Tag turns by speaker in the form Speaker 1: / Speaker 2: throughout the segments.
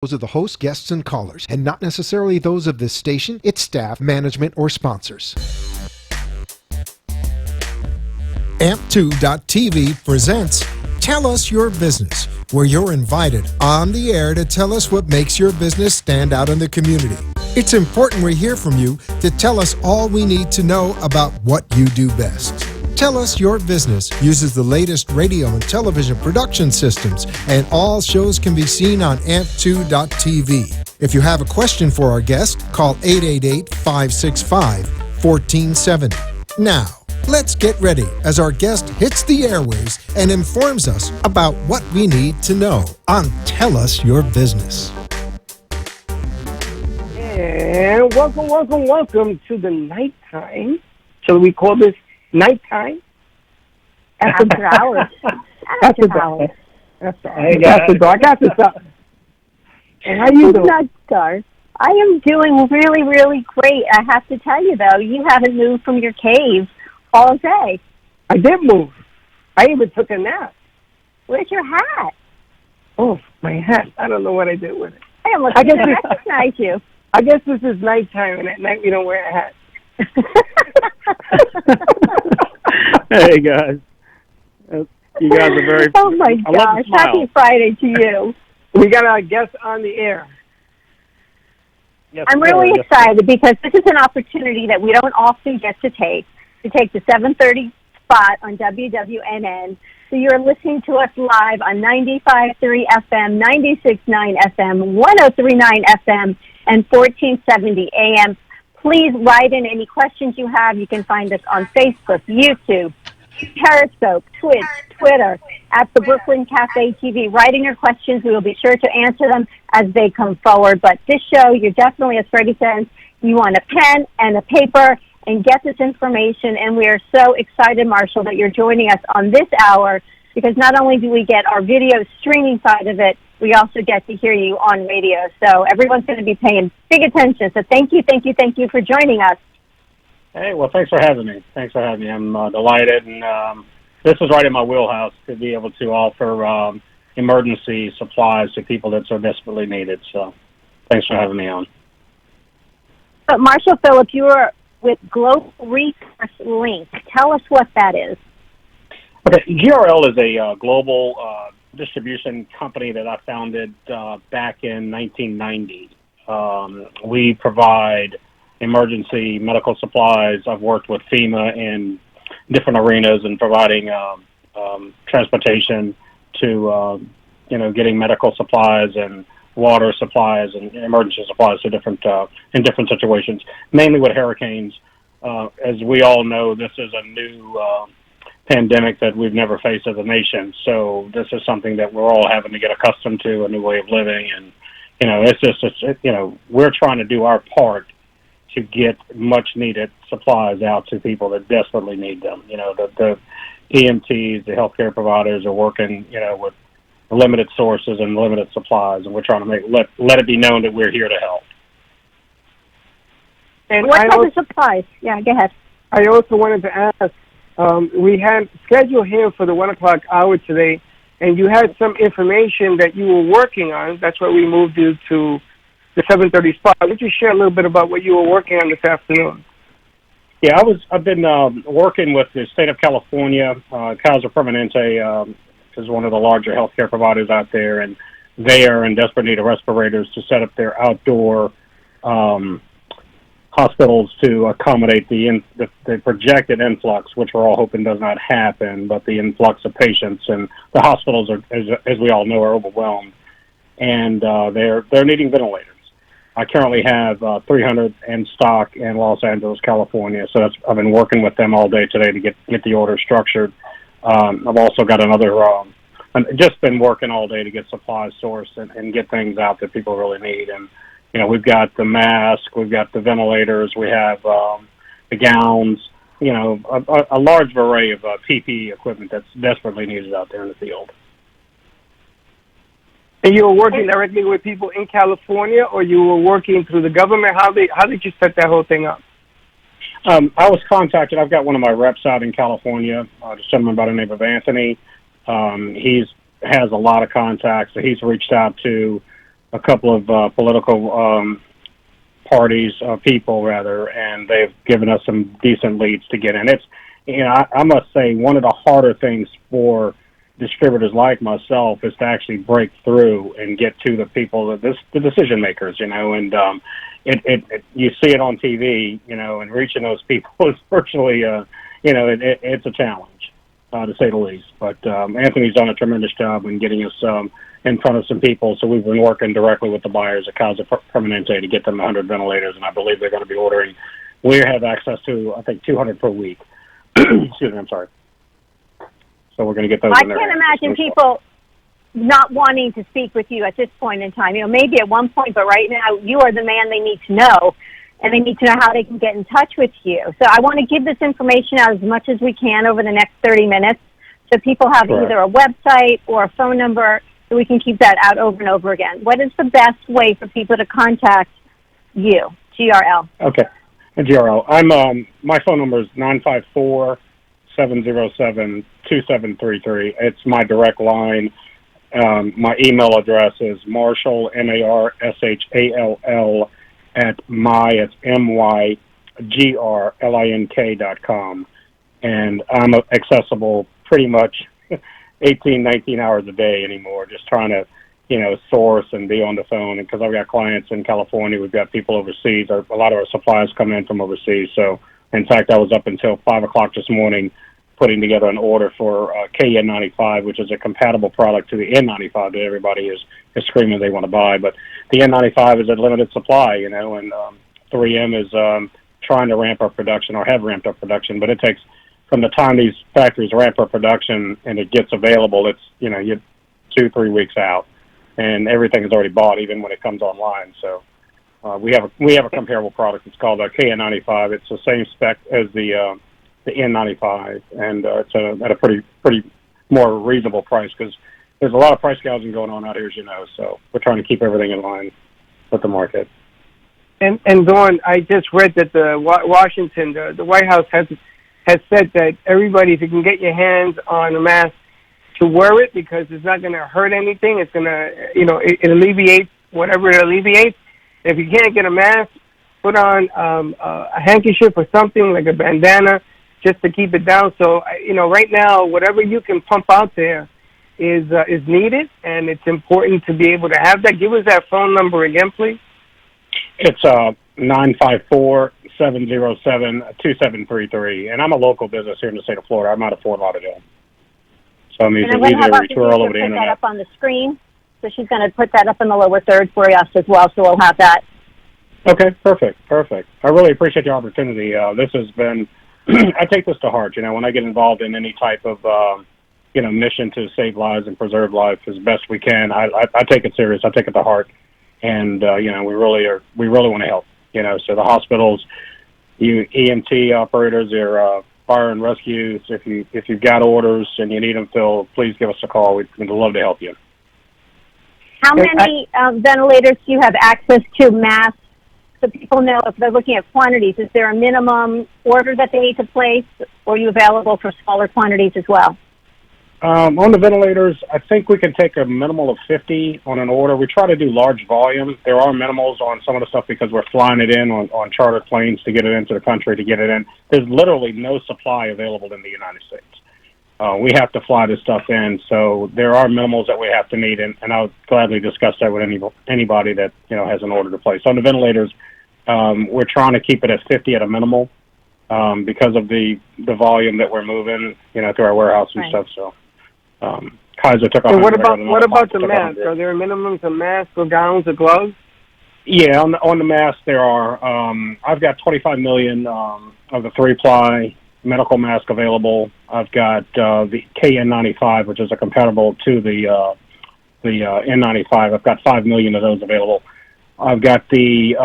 Speaker 1: Those of the hosts, guests, and callers, and not necessarily those of this station, its staff, management, or sponsors. AMP2.tv presents Tell Us Your Business, where you're invited on the air to tell us what makes your business stand out in the community. It's important we hear from you to tell us all we need to know about what you do best. Tell Us Your Business uses the latest radio and television production systems, and all shows can be seen on AMP2.tv. If you have a question for our guest, call 888-565-1470. Now, let's get ready as our guest hits the airwaves and informs us about what we need to know on Tell Us Your Business.
Speaker 2: And welcome to the nighttime. Shall we call this nighttime?
Speaker 3: After hours.
Speaker 2: After hours. After dark. After dark. And how you doing?
Speaker 3: It's not dark. I am doing really, really great. I have to tell you, though, you haven't moved from your cave all day.
Speaker 2: I did move. I even took a nap.
Speaker 3: Where's your hat?
Speaker 2: Oh, my hat. I don't know what I did with it.
Speaker 3: I almost didn't recognize you.
Speaker 2: I guess this is nighttime, and at night we don't wear a hat.
Speaker 4: Hey, guys. You guys are very...
Speaker 3: Oh, my gosh. Happy Friday to you.
Speaker 2: We got our guest on the air.
Speaker 4: Yes,
Speaker 3: I'm really excited because this is an opportunity that we don't often get to take the 7:30 spot on WWNN. So you're listening to us live on 95.3 FM, 96.9 FM, 103.9 FM, and 1470 AM. Please write in any questions you have. You can find us on Facebook, YouTube, Periscope, Twitch, Twitter, at the Brooklyn Cafe TV. Write in your questions. We will be sure to answer them as they come forward. But this show, you're definitely, as Freddie says, you want a pen and a paper and get this information. And we are so excited, Marshall, that you're joining us on this hour, because not only do we get our video streaming side of it, we also get to hear you on radio. So everyone's going to be paying big attention. So thank you for joining us.
Speaker 4: Hey, well, thanks for having me. I'm delighted, and this is right in my wheelhouse to be able to offer emergency supplies to people that so desperately need it. So thanks for having me on.
Speaker 3: But Marshall Phillips, you are with Global Resource Link. Tell us what that is.
Speaker 4: Okay, GRL is a global distribution company that I founded back in 1990. We provide emergency medical supplies. I've worked with FEMA in different arenas and providing transportation to, getting medical supplies and water supplies and emergency supplies to in different situations, mainly with hurricanes. As we all know, this is a new pandemic that we've never faced as a nation. So this is something that we're all having to get accustomed to, a new way of living. And, we're trying to do our part to get much needed supplies out to people that desperately need them. The EMTs, the healthcare providers are working, with limited sources and limited supplies, and we're trying to let it be known that we're here to help.
Speaker 3: And what type of supplies? Yeah, go ahead.
Speaker 2: I also wanted to ask, we had scheduled here for the 1 o'clock hour today, and you had some information that you were working on. That's why we moved you to the 7:30 spot. Would you share a little bit about what you were working on this afternoon?
Speaker 4: Yeah, I've been working with the state of California. Kaiser Permanente is one of the larger healthcare providers out there, and they are in desperate need of respirators to set up their outdoor hospitals to accommodate the projected influx, which we're all hoping does not happen, but the influx of patients. And the hospitals are, as we all know, are overwhelmed, and they're needing ventilators. I currently have 300 in stock in Los Angeles, California. So I've been working with them all day today to get the order structured. I've also got another, just been working all day to get supplies sourced and get things out that people really need. And, we've got the mask, we've got the ventilators, we have the gowns, a large array of PPE equipment that's desperately needed out there in the field.
Speaker 2: And you were working directly with people in California, or you were working through the government? How did you set that whole thing up?
Speaker 4: I was contacted. I've got one of my reps out in California, a gentleman by the name of Anthony. He has a lot of contacts that he's reached out to a couple of political parties, people rather, and they've given us some decent leads to get in. It's, I must say, one of the harder things for distributors like myself is to actually break through and get to the people, the decision makers, and you see it on TV, and reaching those people is virtually, it's a challenge, to say the least. But Anthony's done a tremendous job in getting us in front of some people, so we've been working directly with the buyers at Kaiser Permanente to get them 100 ventilators, and I believe they're going to be ordering. We have access to, I think, 200 per week. Excuse me, I'm sorry. So we're going to get those.
Speaker 3: I can't imagine people not wanting to speak with you at this point in time. Maybe at one point, but right now you are the man they need to know, and they need to know how they can get in touch with you. So I want to give this information out as much as we can over the next 30 minutes, so people have either a website or a phone number, so we can keep that out over and over again. What is the best way for people to contact you, GRL?
Speaker 4: Okay, GRL. I'm my phone number is 954-707-2733. It's my direct line. My email address is Marshall, MARSHALL, at it's MYGRLINK.com. And I'm accessible pretty much 18, 19 hours a day anymore, just trying to, source and be on the phone. And because I've got clients in California, we've got people overseas. A lot of our supplies come in from overseas. So, in fact, I was up until 5 o'clock this morning putting together an order for KN95, which is a compatible product to the N95 that everybody is screaming they want to buy. But the N95 is a limited supply, and 3M is trying to ramp up production, or have ramped up production. But it takes, from the time these factories ramp up production and it gets available, it's, you're 2-3 weeks out, and everything is already bought, even when it comes online. So we have a comparable product. It's called KN95. It's the same spec as the N95, and it's at a pretty more reasonable price, because there's a lot of price gouging going on out here, as you know. So we're trying to keep everything in line with the market.
Speaker 2: And Dawn, I just read that the Washington, the White House has said that everybody, if you can get your hands on a mask, to wear it, because it's not going to hurt anything. It's going to, it alleviates whatever it alleviates. If you can't get a mask, put on a handkerchief or something like a bandana, just to keep it down. So, right now, whatever you can pump out there is needed, and it's important to be able to have that. Give us that phone number again, please.
Speaker 4: It's 954-707-2733, and I'm a local business here in the state of Florida. I'm out of Fort Lauderdale. So it means it's easy to reach. We're all over the internet.
Speaker 3: Put that up on the screen. So she's going to put that up in the lower third for us as well, so we'll have that.
Speaker 4: Okay, perfect. I really appreciate the opportunity. This has been, I take this to heart. When I get involved in any type of, mission to save lives and preserve life as best we can, I take it serious. I take it to heart. And, we really want to help, so the hospitals, you EMT operators, your fire and rescues, if you've got orders and you need them filled, please give us a call. We'd love to help you.
Speaker 3: How many ventilators do you have access to, mass, so people know if they're looking at quantities? Is there a minimum order that they need to place, or are you available for smaller quantities as well?
Speaker 4: On the ventilators, I think we can take a minimal of 50 on an order. We try to do large volume. There are minimals on some of the stuff because we're flying it in on chartered planes to get it into the country, to get it in. There's literally no supply available in the United States. We have to fly this stuff in, so there are minimals that we have to meet, and I'll gladly discuss that with anybody that has an order to place. On the ventilators, we're trying to keep it at 50 at a minimal because of the volume that we're moving, through our warehouse and stuff. So. Kaiser took off.
Speaker 2: What about the masks? Are there minimums of masks or gowns or gloves?
Speaker 4: Yeah, on the masks there are. I've got 25 million of the 3-ply medical mask available. I've got the KN95, which is a compatible to the N95. I've got 5 million of those available. I've got the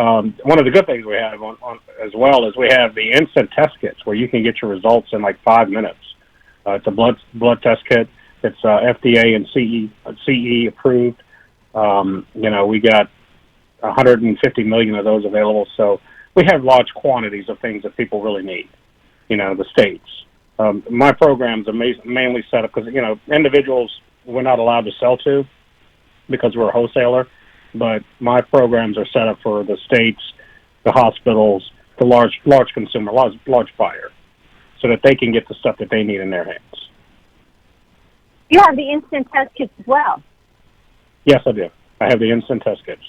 Speaker 4: one of the good things we have on as well is we have the instant test kits where you can get your results in like 5 minutes. It's a blood test kit. It's FDA and CE approved. We got 150 million of those available. So we have large quantities of things that people really need, the states. My programs are mainly set up because, individuals we're not allowed to sell to because we're a wholesaler. but my programs are set up for the states, the hospitals, the large consumer, large buyer, so that they can get the stuff that they need in their hands.
Speaker 3: You have the instant test kits as well.
Speaker 4: Yes, I do. I have the instant test kits.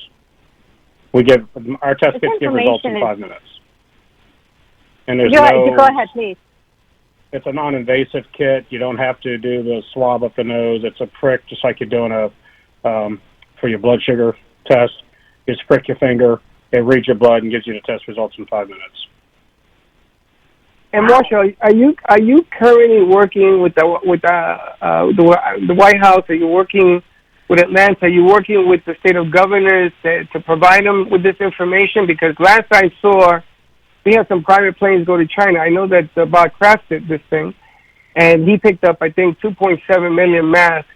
Speaker 4: Our test kits give results in 5 minutes. And there's
Speaker 3: Go ahead, please.
Speaker 4: It's a non-invasive kit. You don't have to do the swab up the nose. It's a prick, just like you're doing for your blood sugar test. You just prick your finger, it reads your blood, and gives you the test results in 5 minutes.
Speaker 2: And Marshall, are you currently working with the White House? Are you working with Atlanta? Are you working with the state of governors to provide them with this information? Because last I saw, we had some private planes go to China. I know that Bob Kraft did this thing, and he picked up, I think, 2.7 million masks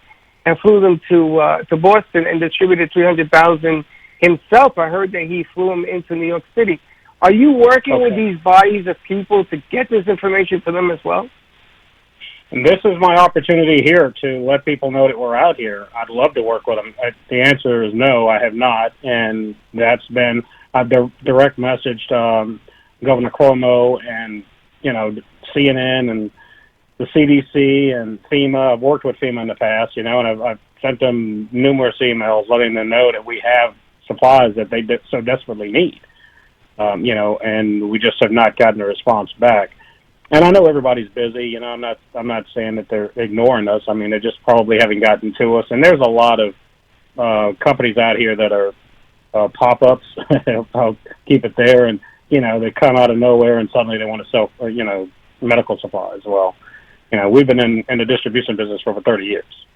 Speaker 2: and flew them to Boston and distributed 300,000 himself. I heard that he flew them into New York City. Are you working with these bodies of people to get this information to them as well?
Speaker 4: And this is my opportunity here to let people know that we're out here. I'd love to work with them. The answer is no, I have not. And that's been, I've direct messaged Governor Cuomo and, CNN and the CDC and FEMA. I've worked with FEMA in the past, and I've sent them numerous emails letting them know that we have supplies that they so desperately need. And we just have not gotten a response back. And I know everybody's busy. I'm not saying that they're ignoring us. I mean, they just probably haven't gotten to us. And there's a lot of companies out here that are pop-ups. I'll keep it there. And they come out of nowhere and suddenly they want to sell, medical supplies. Well, we've been in the distribution business for over 30 years.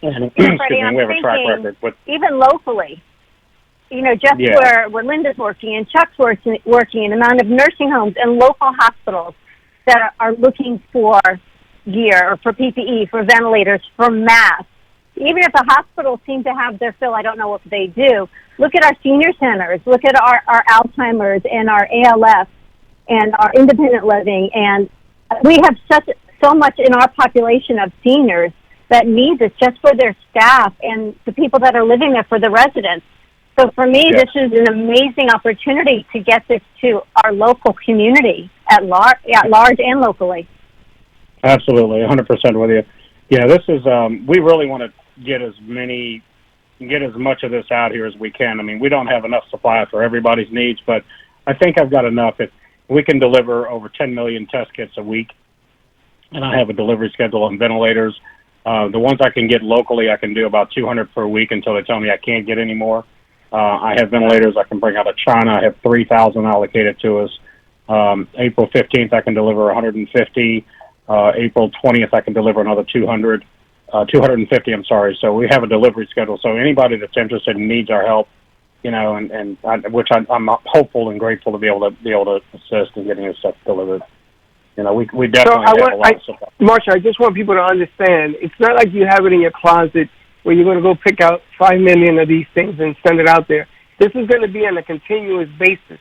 Speaker 4: And we have a track record with
Speaker 3: even locally. Where Linda's working and Chuck's working, an amount of nursing homes and local hospitals that are looking for gear or for PPE, for ventilators, for masks. Even if the hospitals seem to have their fill, I don't know what they do. Look at our senior centers. Look at our Alzheimer's and our ALF and our independent living. And we have so much in our population of seniors that need this just for their staff and the people that are living there, for the residents. So for me, This is an amazing opportunity to get this to our local community at large and locally.
Speaker 4: Absolutely, 100% with you. Yeah, this is, we really want to get as much of this out here as we can. I mean, we don't have enough supply for everybody's needs, but I think I've got enough. If we can deliver over 10 million test kits a week, and I have a delivery schedule on ventilators. The ones I can get locally, I can do about 200 per week until they tell me I can't get any more. I have ventilators I can bring out of China. I have 3,000 allocated to us. April 15th, I can deliver 150. April 20th, I can deliver another 250, I'm sorry. So we have a delivery schedule. So anybody that's interested and needs our help, which I'm hopeful and grateful to be able to assist in getting this stuff delivered. We definitely have a lot of supply.
Speaker 2: Marsha, I just want people to understand, it's not like you have it in your closet where you're going to go pick out 5 million of these things and send it out there. This is going to be on a continuous basis.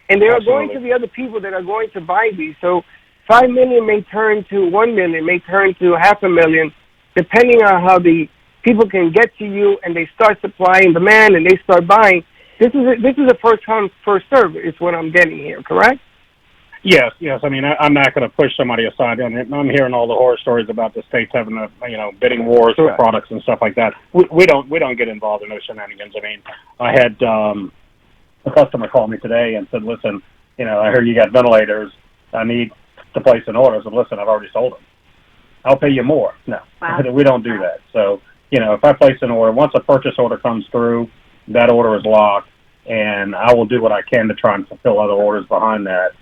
Speaker 2: And there are going to be other people that are going to buy these. So 5 million may turn to 1 million, may turn to 500,000, depending on how the people can get to you and they start supplying demand and they start buying. This is a first come, first serve is what I'm getting here, correct?
Speaker 4: Yes. I mean, I'm not going to push somebody aside. And I'm hearing all the horror stories about the states having bidding wars for products and stuff like that. We don't get involved in those shenanigans. I mean, I had a customer call me today and said, "Listen, I heard you got ventilators. I need to place an order." I said, "Listen, I've already sold them. I'll pay you more." No, we don't do that. So, if I place an order, once a purchase order comes through, that order is locked, and I will do what I can to try and fulfill other orders behind that.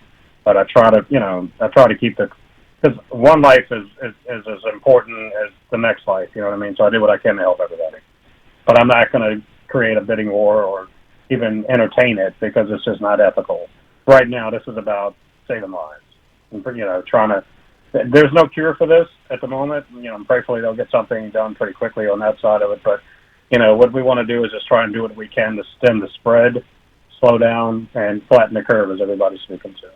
Speaker 4: But I try to keep because one life is as important as the next life, you know what I mean? So I do what I can to help everybody. But I'm not going to create a bidding war or even entertain it because it's just not ethical. Right now, this is about saving lives. And, there's no cure for this at the moment. Prayerfully they'll get something done pretty quickly on that side of it. But, what we want to do is just try and do what we can to stem the spread, slow down, and flatten the curve, as everybody's speaking to.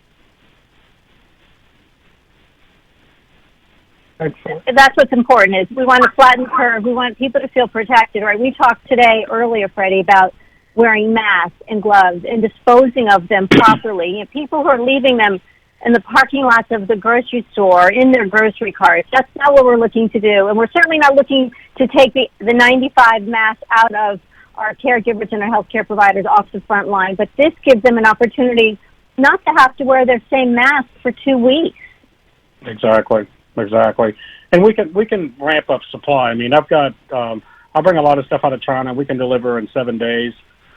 Speaker 3: That's what's important. Is we want to flatten the curve. We want people to feel protected, right? We talked today earlier, Freddie, about wearing masks and gloves and disposing of them properly. You know, people who are leaving them in the parking lots of the grocery store, in their grocery carts. That's not what we're looking to do. And we're certainly not looking to take the 95 masks out of our caregivers and our healthcare providers off the front line. But this gives them an opportunity not to have to wear their same mask for 2 weeks.
Speaker 4: Exactly. And we can ramp up supply. I mean, I've got, I'll bring a lot of stuff out of China. We can deliver in 7 days.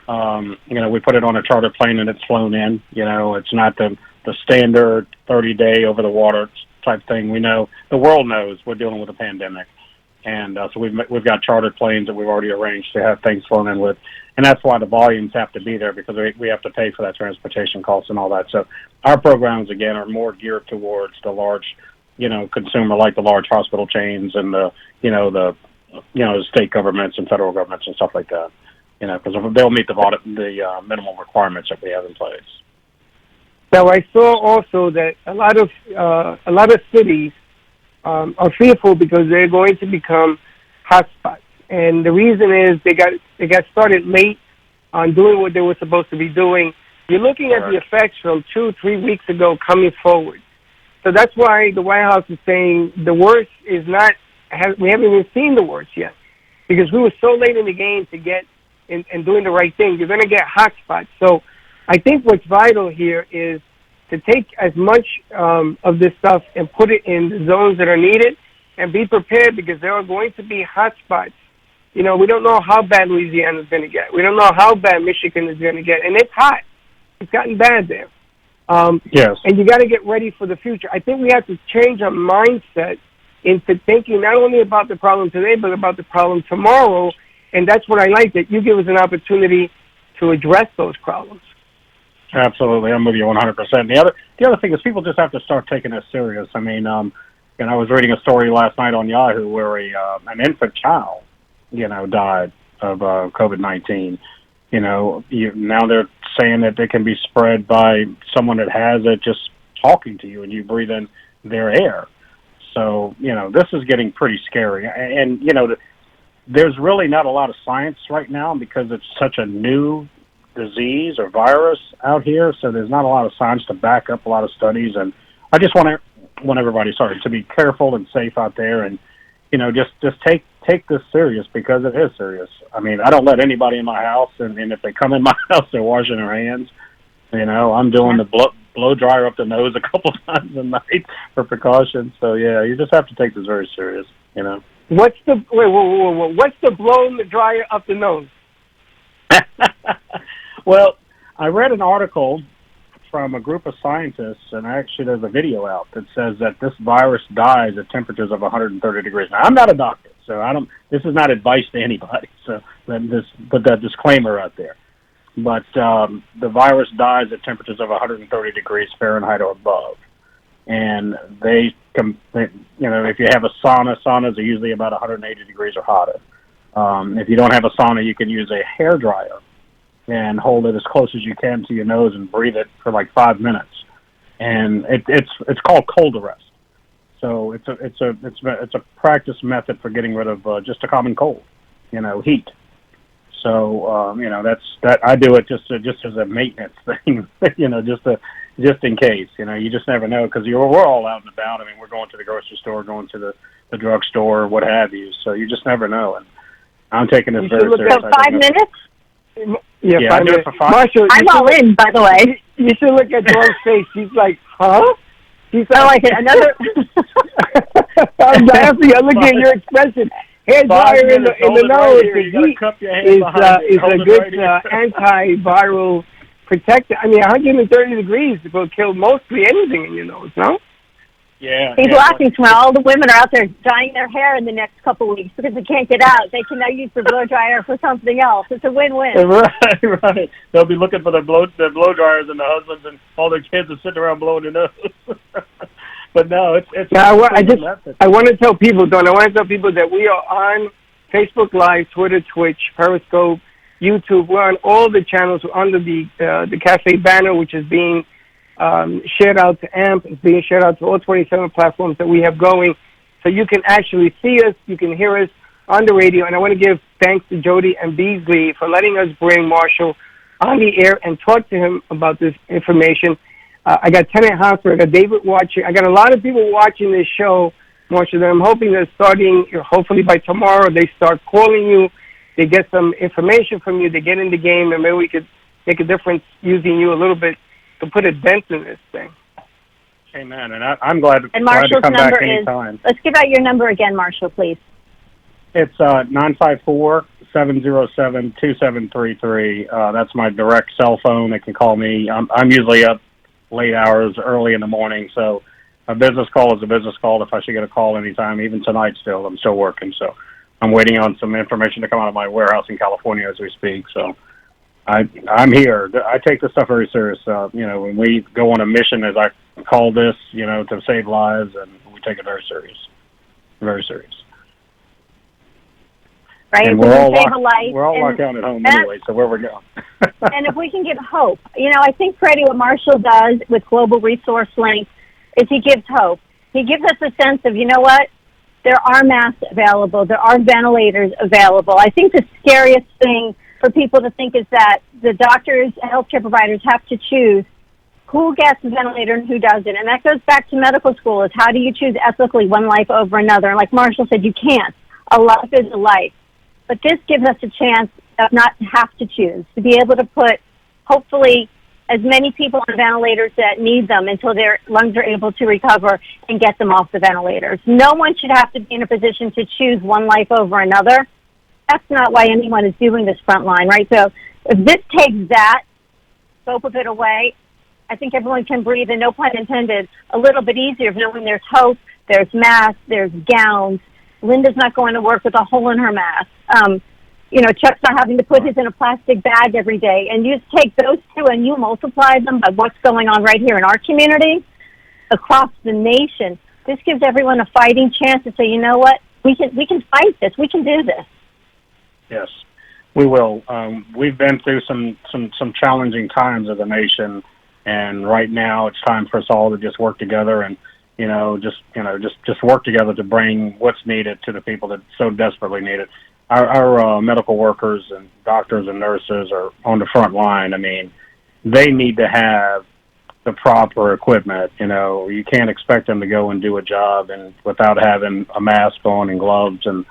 Speaker 4: We put it on a charter plane and it's flown in. It's not the standard 30-day over the water type thing. We know, the world knows we're dealing with a pandemic. And so we've got chartered planes that we've already arranged to have things flown in with. And that's why the volumes have to be there, because we have to pay for that transportation costs and all that. So our programs, again, are more geared towards the large, consumer, like the large hospital chains and the state governments and federal governments and stuff like that. Because they'll meet the minimum requirements that we have in place.
Speaker 2: Now, I saw also that a lot of cities are fearful because they're going to become hotspots, and the reason is they got started late on doing what they were supposed to be doing. You're looking at the effects from 2-3 weeks ago coming forward. So that's why the White House is saying the worst is not. We haven't even seen the worst yet, because we were so late in the game to get in doing the right thing. You're going to get hotspots. So I think what's vital here is to take as much of this stuff and put it in the zones that are needed, and be prepared, because there are going to be hotspots. We don't know how bad Louisiana is going to get. We don't know how bad Michigan is going to get, and it's hot. It's gotten bad there.
Speaker 4: Yes.
Speaker 2: And you got to get ready for the future. I think we have to change our mindset into thinking not only about the problem today, but about the problem tomorrow. And that's what I like, that you give us an opportunity to address those problems.
Speaker 4: Absolutely, I'm with you 100%. The other thing is, people just have to start taking this serious. I mean, I was reading a story last night on Yahoo where an infant child, died of COVID-19. Now they're saying that it can be spread by someone that has it just talking to you, and you breathe in their air. So this is getting pretty scary, and there's really not a lot of science right now because it's such a new disease or virus out here, so there's not a lot of science to back up a lot of studies. And I just want everybody, to be careful and safe out there, and just take this serious, because it is serious. I mean, I don't let anybody in my house, and if they come in my house, they're washing their hands. I'm doing the blow dryer up the nose a couple times a night for precaution. So yeah, you just have to take this very serious.
Speaker 2: What's the what's the blowing the dryer up the nose?
Speaker 4: Well, I read an article from a group of scientists, and actually there's a video out that says that this virus dies at temperatures of 130 degrees. Now, I'm not a doctor, so this is not advice to anybody. So put that disclaimer out there. But the virus dies at temperatures of 130 degrees Fahrenheit or above. And if you have a sauna, saunas are usually about 180 degrees or hotter. If you don't have a sauna, you can use a hair dryer and hold it as close as you can to your nose and breathe it for like 5 minutes. And it's called cold arrest. So it's a practice method for getting rid of just a common cold, heat. So that's I do it just as a maintenance thing, just in case. You just never know, because we're all out and about. I mean, we're going to the grocery store, going to the drugstore, what have you. So you just never know. And I'm taking this very seriously.
Speaker 3: So 5 minutes?
Speaker 2: Yeah, 5 minutes.
Speaker 3: Marshall, I'm all in, by the way.
Speaker 2: You should look at Dawn's face. She's like, huh? She's like,
Speaker 3: another.
Speaker 2: I'm laughing. I'm looking at your expression. Hair dryer in the nose, is a good antiviral protector. I mean, 130 degrees will kill mostly anything in your nose, no?
Speaker 4: Yeah.
Speaker 3: He's laughing, Smell. All the women are out there dyeing their hair in the next couple of weeks because they can't get out. They can now use the blow dryer for something else. It's a win-win.
Speaker 4: Right. They'll be looking for their blow dryers, and the husbands and all their kids are sitting around blowing their nose. But no, it's.
Speaker 2: Yeah, I want to tell people, Dawn. I want to tell people that we are on Facebook Live, Twitter, Twitch, Periscope, YouTube. We're on all the channels. We're under the Cafe banner, which is being shared out to AMP. It's being shared out to all 27 platforms that we have going. so you can actually see us, you can hear us on the radio. And I want to give thanks to Jody and Beasley for letting us bring Marshall on the air and talk to him about this information. I got Tenant Hosper, I got David watching. I got a lot of people watching this show, Marshall, that I'm hoping that starting, hopefully by tomorrow, they start calling you, they get some information from you, they get in the game, and maybe we could make a difference using you a little bit to put a dent in this thing.
Speaker 4: Amen. And I'm glad,
Speaker 3: And
Speaker 4: glad
Speaker 3: Marshall's
Speaker 4: to come back
Speaker 3: number
Speaker 4: anytime.
Speaker 3: let's give out your number again, Marshall, please.
Speaker 4: It's 954-707-2733. That's my direct cell phone. They can call me. I'm usually up late hours, early in the morning, so a business call is a business call. If I should get a call anytime, even tonight still, I'm still working. So I'm waiting on some information to come out of my warehouse in California as we speak. So I'm here. I take this stuff very serious. When we go on a mission, as I call this, to save lives, and we take it very serious. Very serious.
Speaker 3: Right?
Speaker 4: And
Speaker 3: If we
Speaker 4: we're
Speaker 3: can
Speaker 4: all
Speaker 3: save a life,
Speaker 4: locked down at home anyway, so where we're going.
Speaker 3: and if we can give hope, I think, Freddie, what Marshall does with Global Resource Link is he gives hope. He gives us a sense of, there are masks available, there are ventilators available. I think the scariest thing for people to think is that the doctors, healthcare providers have to choose who gets a ventilator and who doesn't. And that goes back to medical school, is how do you choose ethically one life over another? And like Marshall said, you can't. A life is a life. But this gives us a chance of not have to choose, to be able to put, hopefully, as many people on ventilators that need them until their lungs are able to recover and get them off the ventilators. No one should have to be in a position to choose one life over another. That's not why anyone is doing this front line, right? So if this takes that scope of it away, I think everyone can breathe, and no pun intended, a little bit easier of knowing there's hope, there's masks, there's gowns. Linda's not going to work with a hole in her mask. Chuck's not having to put his in a plastic bag every day. And you just take those two and you multiply them by what's going on right here in our community, across the nation. This gives everyone a fighting chance to say, you know what, we can fight this. We can do this.
Speaker 4: Yes, we will. We've been through some challenging times as a nation, and right now it's time for us all to just work together and just work together to bring what's needed to the people that so desperately need it. Our medical workers and doctors and nurses are on the front line. I mean, they need to have the proper equipment. You can't expect them to go and do a job and without having a mask on and gloves. And,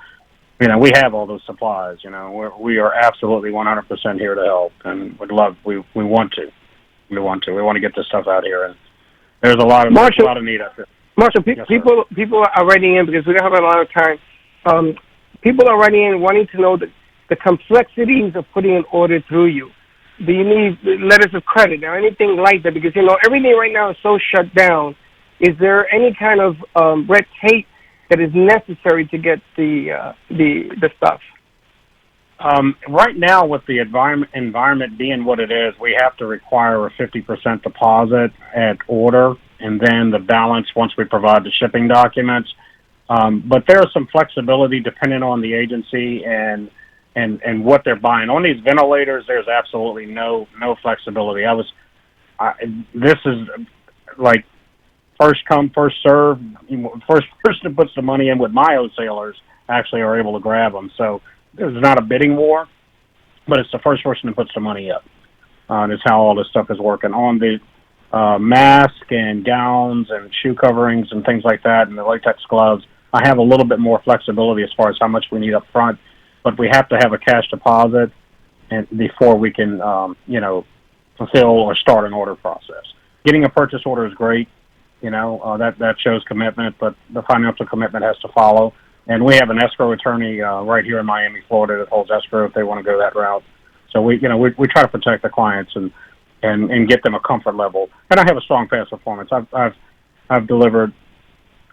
Speaker 4: we have all those supplies. We are absolutely 100% here to help, and we want to. We want to get this stuff out here. And there's a lot of need out there.
Speaker 2: Marshall,
Speaker 4: Yes,
Speaker 2: people are writing in because we don't have a lot of time. People are writing in wanting to know the complexities of putting an order through you. Do you need letters of credit or anything like that? Because, everything right now is so shut down. Is there any kind of red tape that is necessary to get the stuff?
Speaker 4: Right now, with the environment being what it is, we have to require a 50% deposit at order, and then the balance once we provide the shipping documents. But there's some flexibility depending on the agency and what they're buying. On these ventilators, there's absolutely no flexibility. This is like first come, first serve. First person that puts the money in with my wholesalers actually are able to grab them. So there's not a bidding war, but it's the first person that puts the money up. That's how all this stuff is working. On the mask and gowns and shoe coverings and things like that, and the latex gloves, I have a little bit more flexibility as far as how much we need up front, but we have to have a cash deposit and before we can, fulfill or start an order process. Getting a purchase order is great, that shows commitment, but the financial commitment has to follow. And we have an escrow attorney right here in Miami, Florida, that holds escrow if they want to go that route. So we try to protect the clients and get them a comfort level. And I have a strong past performance. I've delivered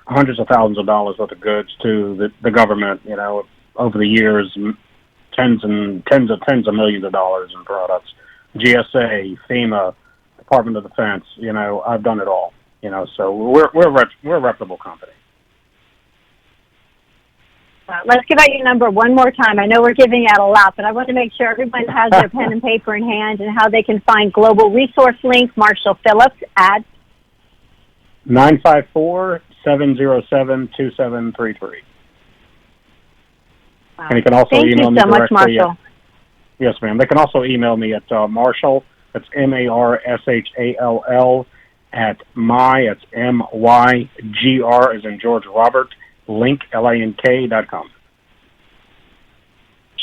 Speaker 4: hundreds of thousands of dollars worth of goods to the government, over the years, tens of millions of dollars in products. GSA, FEMA, Department of Defense, I've done it all, so we're a reputable company.
Speaker 3: Let's give out your number one more time. I know we're giving out a lot, but I want to make sure everyone has their pen and paper in hand and how they can find Global Resource Link. Marshall Phillips at
Speaker 4: 954 707-2733.
Speaker 3: Wow.
Speaker 4: And you can also
Speaker 3: Thank
Speaker 4: email
Speaker 3: you
Speaker 4: me
Speaker 3: so much,
Speaker 4: directly.
Speaker 3: Marshall.
Speaker 4: Yes, ma'am. They can also email me at Marshall, that's MARSHALL, at it's MYGR, as in George Robert, link, LINK.com.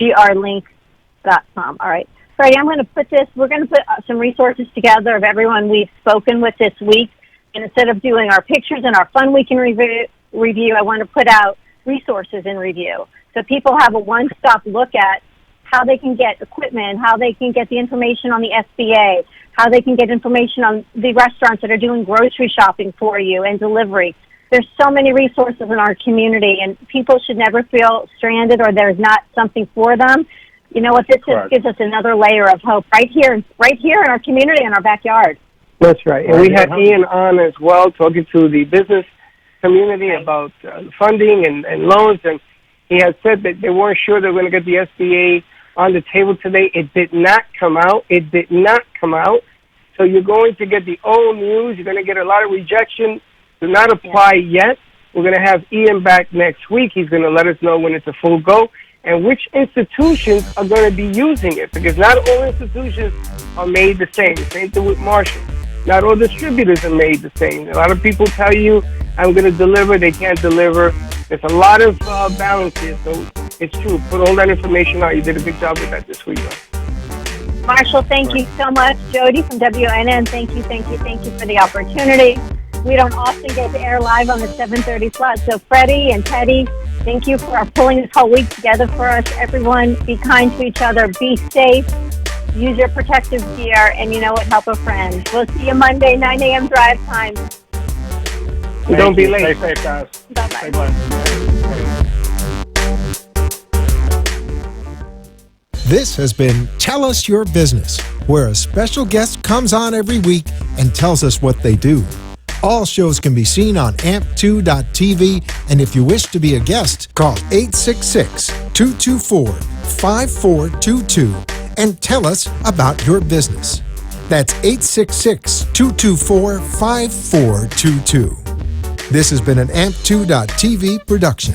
Speaker 3: grlink.com. All right. Freddie, we're going to put some resources together of everyone we've spoken with this week. And instead of doing our pictures and our fun week in review, I want to put out resources in review. So people have a one-stop look at how they can get equipment, how they can get the information on the SBA, how they can get information on the restaurants that are doing grocery shopping for you and delivery. There's so many resources in our community, and people should never feel stranded or there's not something for them. You know what? This just gives us another layer of hope right here in our community, in our backyard.
Speaker 2: That's right. And we had Ian on as well, talking to the business community about funding and loans. And he had said that they weren't sure they were going to get the SBA on the table today. It did not come out. So you're going to get the old news. You're going to get a lot of rejection. Do not apply yet. We're going to have Ian back next week. He's going to let us know when it's a full go and which institutions are going to be using it, because not all institutions are made the same. Same thing with Marshall. Not all distributors are made the same. A lot of people tell you, I'm going to deliver. They can't deliver. There's a lot of balance here, so it's true. Put all that information out. You did a good job with that this week, though.
Speaker 3: Marshall, thank you so much. Jody from WNN, thank you for the opportunity. We don't often get to air live on the 7:30 slot. So Freddie and Teddy, thank you for pulling this whole week together for us. Everyone, be kind to each other. Be safe. Use your protective gear. And you know what? Help a friend. We'll see you Monday, 9 a.m. drive time.
Speaker 2: Don't be late.
Speaker 4: Stay safe, guys.
Speaker 3: Bye-bye.
Speaker 4: Stay blessed.
Speaker 1: This has been Tell Us Your Business, where a special guest comes on every week and tells us what they do. All shows can be seen on amp2.tv, and if you wish to be a guest, call 866-224-5422 and tell us about your business. That's 866-224-5422. This has been an amp2.tv production.